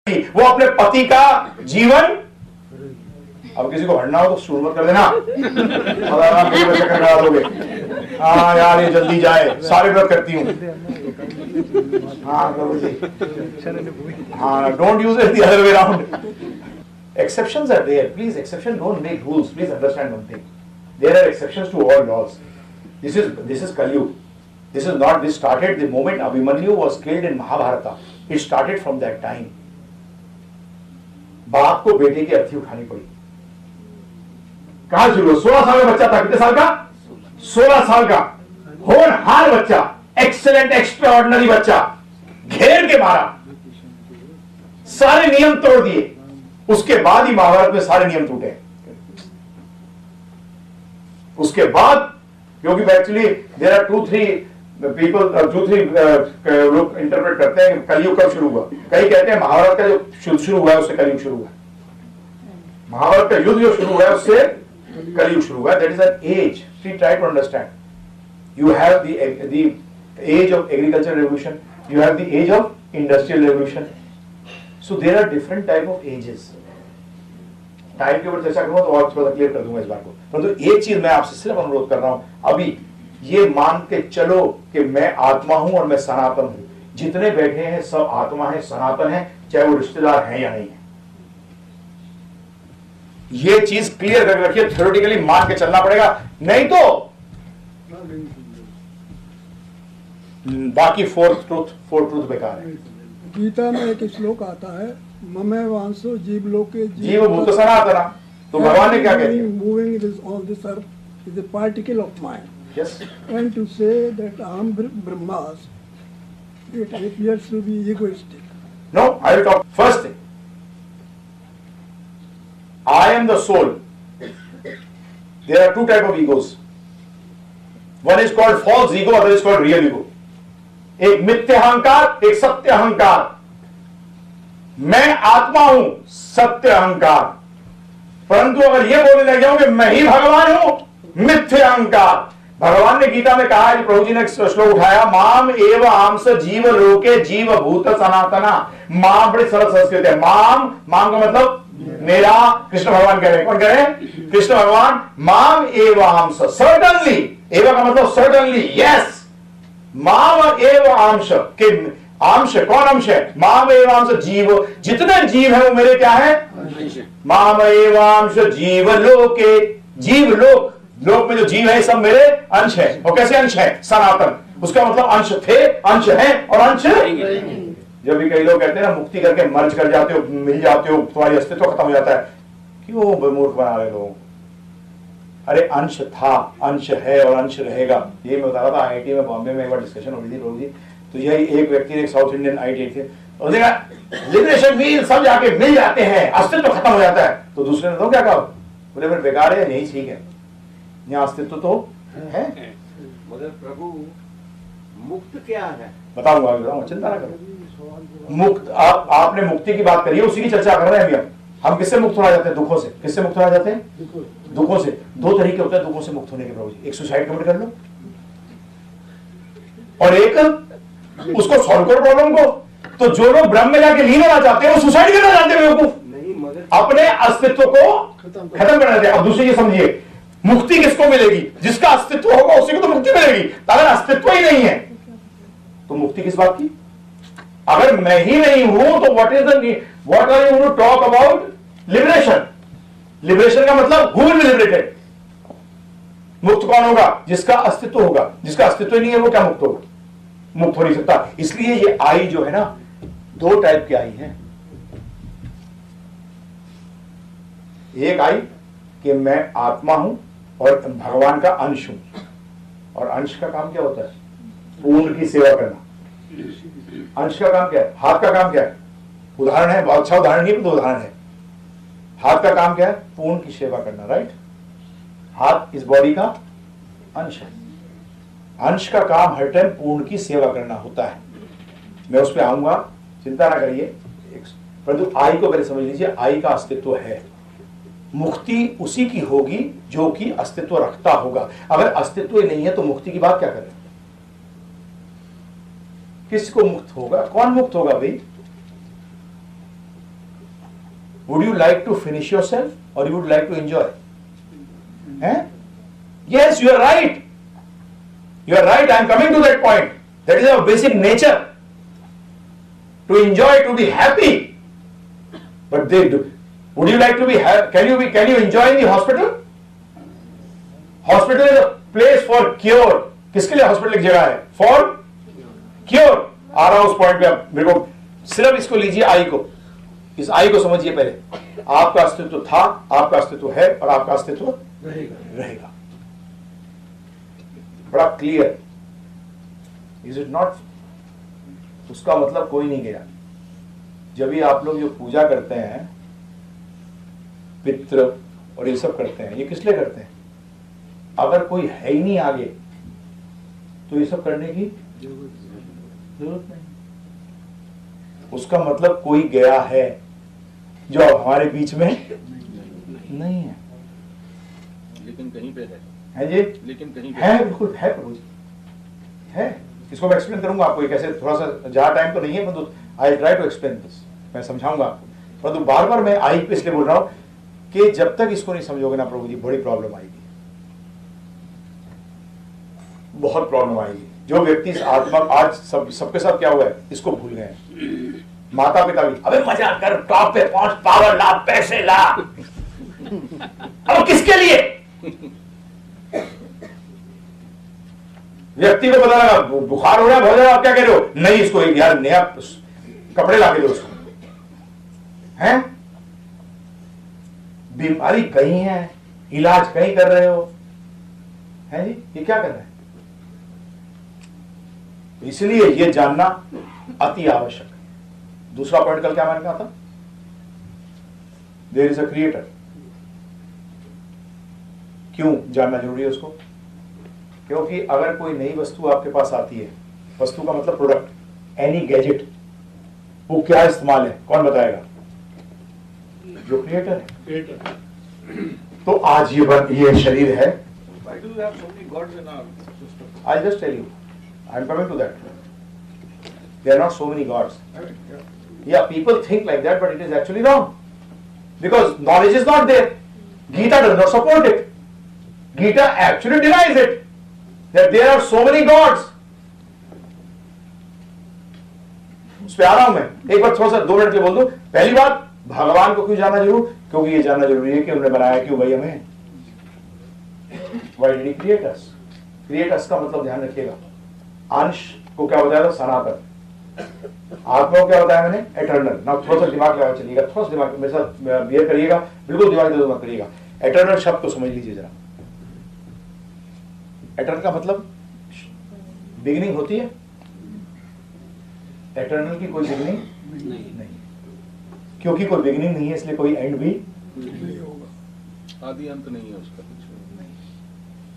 वो अपने पति का जीवन, अब किसी को हटना हो तो शुरू मत कर देना, चक्कर करा दोगे। हाँ यार ये जल्दी जाए, सारे व्रत करती हूँ। हाँ, don't use it the other way around. Exceptions are there. Please, exception don't make rules. Please understand one thing. There are exceptions to all laws. This is Kali Yuga. This is not. This started the moment Abhimanyu was killed in Mahabharata. It started from that time. बाप को बेटे की अर्थी उठानी पड़ी। कहां शुरू हुआ? 16 साल का बच्चा था। कितने साल का? 16 साल का होनहार बच्चा, एक्सेलेंट एक्स्ट्राऑर्डिनरी बच्चा, घेर के मारा, सारे नियम तोड़ दिए। उसके बाद ही महाभारत में सारे नियम टूटे। उसके बाद, क्योंकि एक्चुअली देयर आर 2-3 पीपल, 2-3 लोग इंटरप्रेट करते हैं कि कलयुग कब शुरू हुआ। कई कहते हैं महाभारत का जो शुरू हुआ है उससे कलयुग शुरू हुआ। महाभारत का युद्ध जो शुरू हुआ है उससे कलयुग शुरू हुआ। That is an age. Please try to understand. You have the age of agriculture revolution, you have the age of industrial revolution. So there are different type of ages. Time के ऊपर चर्चा करूंगा तो और थोड़ा क्लियर कर दूंगा इस बात को। परंतु एक चीज मैं आपसे सिर्फ अनुरोध कर रहा हूं, अभी ये मान के चलो कि मैं आत्मा हूं और मैं सनातन हूं। जितने बैठे हैं सब आत्मा है, सनातन है, चाहे वो रिश्तेदार हैं या नहीं है। ये चीज क्लियर करके रखिए। थ्योरेटिकली मान के चलना पड़ेगा, नहीं तो बाकी फोर्थ ट्रूथ बेकार है। गीता में एक श्लोक आता है, ममे वांसो जीव लोके जीव भूत सनातना। तो भगवान ने क्या कह दिया? Moving this on this earth is a particle of mind. Yes. And to say that I am ब्रह्मास, it appears to be egoistic. No, I will talk first thing. I am the soul. There are 2 type of egos. One is called false ego, other is called real ego. एक मिथ्य अहंकार, एक सत्य अहंकार। मैं आत्मा हूं, सत्य अहंकार। परंतु अगर यह बोलने लग जाऊं कि मैं ही भगवान हूं, मिथ्य अहंकार। भगवान ने गीता में कहा है, प्रभु जी ने श्लोक उठाया, माम एव आंस जीव लोके जीव भूत सनातना। माम बड़ी सरल संस्कृत है। माम का मतलब मेरा। कृष्ण भगवान कह रहे हैं। कौन कह रहे हैं? कृष्ण भगवान। माम एव आंस, सर्टनली। एव का मतलब सर्टनली, यस। माम एव अंश के अंश, कौन अंश है? माम एव अंश जीव। जितने जीव है वो मेरे क्या है? माम एव अंश जीव लोके। जीव लोक, लोक में जो जीव है सब मेरे अंश है। और कैसे अंश है? सनातन। उसका मतलब अंश थे, अंश है और अंश। जब भी कई लोग कहते हैं ना मुक्ति करके मर्ज कर जाते हो, मिल जाते हो, तुम्हारी अस्तित्व खत्म हो जाता है, क्यों मूर्ख बना रहे लोग? अरे अंश था, अंश है और अंश रहेगा। ये मैं बता रहा था, आईआईटी में बॉम्बे में एक बार डिस्कशन हो रही थी प्रभु जी। तो यही एक व्यक्ति, एक साउथ इंडियन आईआईटी थे, उसने कहा लिबरेशन मील सब जाके मिल जाते हैं, अस्तित्व खत्म हो जाता है। तो दूसरे ने तो क्या कहा? बोले फिर बेकार है, नहीं ठीक है, यहाँ अस्तित्व तो है। मगर प्रभु मुक्त क्या है? बताऊंगा, चिंता ना करो। मुक्त, आपने मुक्ति की बात करी है, उसी की चर्चा कर रहे हैं अभी हम किससे मुक्त हो जाते हैं? दुखों से। किससे मुक्त हो जाते हैं? दुखों से। 2 तरीके होते हैं दुखों से मुक्त होने के प्रभु जी। एक सुसाइड कमिट कर लो और एक उसको सॉल्व करो प्रॉब्लम को। तो जो लोग ब्रह्म में जाके लीन होना चाहते हैं वो सुसाइड करना चाहते हैं बेवकूफ। अपने अस्तित्व को खत्म करना चाहते हैं। अब दूसरी ये समझिए, मुक्ति किसको मिलेगी? जिसका अस्तित्व होगा उसी को तो मुक्ति मिलेगी। अगर अस्तित्व ही नहीं है तो मुक्ति किस बात की? अगर मैं ही नहीं हूं तो what are you to talk about liberation? Liberation का मतलब हु विल बी लिबरेटेड? मुक्त कौन होगा? जिसका अस्तित्व होगा। जिसका अस्तित्व नहीं है वो क्या मुक्त होगा? मुक्त हो नहीं सकता। इसलिए ये आई जो है ना, 2 टाइप की आई है। एक आई कि मैं आत्मा हूं और भगवान का अंश हूं। और अंश का काम क्या होता है? पूर्ण की सेवा करना। अंश का काम क्या है? हाथ का काम क्या है? उदाहरण है, बहुत अच्छा उदाहरण नहीं, 2 उदाहरण है। हाथ का काम क्या है? पूर्ण की सेवा करना, राइट? हाथ इस बॉडी का अंश है। अंश का काम हर टाइम पूर्ण की सेवा करना होता है। मैं उस पर आऊंगा, चिंता ना करिए। परंतु आई को पहले समझ लीजिए, आई का अस्तित्व है। मुक्ति उसी की होगी जो कि अस्तित्व रखता होगा। अगर अस्तित्व ही नहीं है तो मुक्ति की बात क्या करें? किसको मुक्त होगा? कौन मुक्त होगा भाई? Would you like to finish yourself or you would like to enjoy? Yes, you are right. You are right. I am coming to that point. That is our basic nature. To enjoy, to be happy. But they do. Would you like to be happy? Can you enjoy in the hospital? Hospital is a place for cure. किसके लिए hospital एक जगह है? For cure. आ रहा हूं उस point पे। अब मेरे को सिर्फ इसको लीजिए, आई को, इस आई को समझिए पहले। आपका अस्तित्व था, आपका अस्तित्व है और आपका अस्तित्व रहेगा। बड़ा क्लियर, इज इट नॉट? उसका मतलब कोई नहीं गया। जब भी आप लोग जो पूजा करते हैं, पितृ और ये सब करते हैं, ये किस लिए करते हैं? अगर कोई है ही नहीं आगे तो ये सब करने की जरूरत नहीं। उसका मतलब कोई गया है जो अब हमारे बीच में नहीं है। लेकिन कहीं पे है जी, लेकिन कहीं पे है, बिल्कुल है प्रभु जी, है। इसको मैं एक्सप्लेन करूंगा आपको कैसे, थोड़ा सा ज्यादा टाइम तो नहीं है, परंतु I try to explain this, मैं समझाऊंगा आपको। परंतु बार बार मैं आई पे इसलिए बोल रहा हूं कि जब तक इसको नहीं समझोगे ना प्रभु जी, बड़ी प्रॉब्लम आएगी, बहुत प्रॉब्लम आएगी। जो व्यक्ति इस आत्मा, आज सबके साथ क्या हुआ है, इसको भूल गए। माता पिता भी, अबे मजा कर, टॉप पे पहुंच, पावर ला, पैसे ला। अब किसके लिए? व्यक्ति को पता लगा बुखार हो रहा है, बहुत ज्यादा, आप क्या कह रहे हो? नहीं, इसको यार नया कपड़े ला के दो उसको। हैं? बीमारी कहीं है, इलाज कहीं कर रहे हो, है जी, ये क्या कर रहे हैं? इसलिए ये जानना अति आवश्यक है। दूसरा पॉइंट कल क्या मैंने कहा था? There is a creator. क्यों जानना जरूरी है उसको? क्योंकि अगर कोई नई वस्तु आपके पास आती है, वस्तु का मतलब प्रोडक्ट, एनी गैजेट, वो क्या इस्तेमाल है, कौन बताएगा? जो क्रिएटर है। तो आज ये शरीर है। Why do you have so many gods in our system? I'll just tell you. I'm coming to that. There are not so many gods. Yeah, people think like that, but it is actually wrong. Because knowledge is not there. Gita does not support it. Gita actually denies it. That there are so many gods. उस पे आ रहा हूं मैं। एक बार थोड़ा सा 2 minute के बोल दूं। पहली बात, भगवान को क्यों जानना जरूर? क्योंकि ये जानना जरूरी है कि उन्होंने बनाया क्यों भाई हमें। Why did he create us? Create us का मतलब ध्यान रखिएगा। अंश को क्या बताया था? सनातन। आत्मा को क्या बताया मैंने? एटर्नल। ना थोड़ा सा दिमाग लगा चलिएगा, थोड़ा सा दिमाग मेरे साथ बिहेव करिएगा, बिल्कुल दिमाग दे मत करिएगा। एटर्नल शब्द को समझ लीजिए जरा। एटर्नल का मतलब बिगिनिंग होती है? एटर्नल की कोई बिगिनिंग नहीं, क्योंकि कोई बिगिनिंग नहीं है इसलिए कोई एंड भी नहीं होगा। आदि अंत नहीं है उसका कुछ।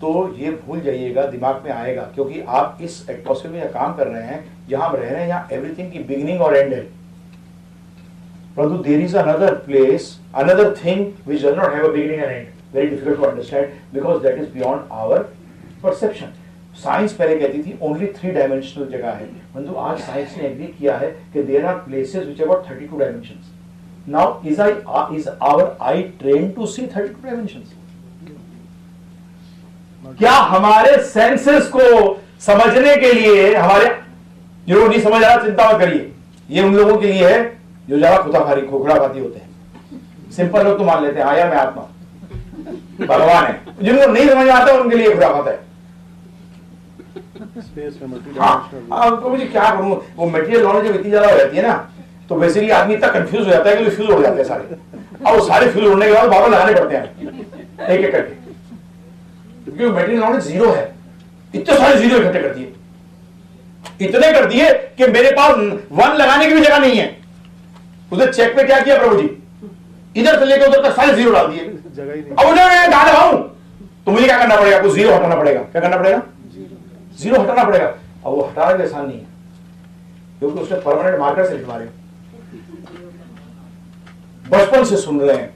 तो ये भूल जाइएगा, दिमाग में आएगा, क्योंकि आप इस एटमॉस्फेयर में काम कर रहे हैं, जहां हम रह रहे हैं, यहाँ एवरीथिंग की बिगिनिंग और एंड है। परंतु there is another place, another thing which does not have a beginning and end. Very difficult to understand because that is beyond our perception. Science पहले कहती थी ओनली 3 डायमेंशनल जगह है, परंतु आज साइंस ने एग्री किया है कि there are places which have got 32 dimensions. Now is our eye trained to see 32 dimensions? क्या हमारे सेंसेस को समझने के लिए, हमारे जो नहीं समझ रहा चिंता मत करिए, ये उन लोगों के लिए है जो ज्यादा खोखलाबाती होते हैं। सिंपल लोग तो मान लेते हैं हाँ यार मैं आत्मा भगवान है, जिनको नहीं समझ आता उनके लिए खुराफात है। मुझे क्या करूं, वो मटेरियल नॉलेज जब इतनी ज्यादा हो जाती है ना, तो बेसिकली आदमी इतना कंफ्यूज हो जाता है कि फ्यूज उड़ जाते हैं सारे, और वो सारे फ्यूज उड़ने के बाद बाबा लगाने पड़ते हैं एक एक करके, क्योंकि मटेरियल नॉलेज जीरो है। इतने सारे जीरो इकट्ठे कर दिए, इतने कर दिए कि मेरे पास 1 लगाने की भी जगह नहीं है। उधर चेक पे क्या किया प्रभु जी, इधर से लेकर उधर तक सारे जीरो डाल दिए। अब उधर मैं कहां लगाऊं, तो मुझे क्या करना पड़ेगा, आपको जीरो हटाना पड़ेगा। क्या करना पड़ेगा? जीरो हटाना पड़ेगा। अब वो हटाना भी आसान नहीं है, क्योंकि उसने परमानेंट मार्कर से लिखवा रहे। बचपन से सुन रहे हैं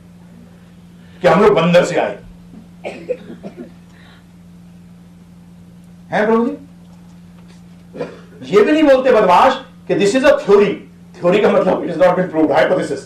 कि हम लोग बंदर से आए हैं प्रभु जी। ये भी नहीं बोलते बदमाश कि this is a theory. Theory का मतलब it is not been proved, hypothesis.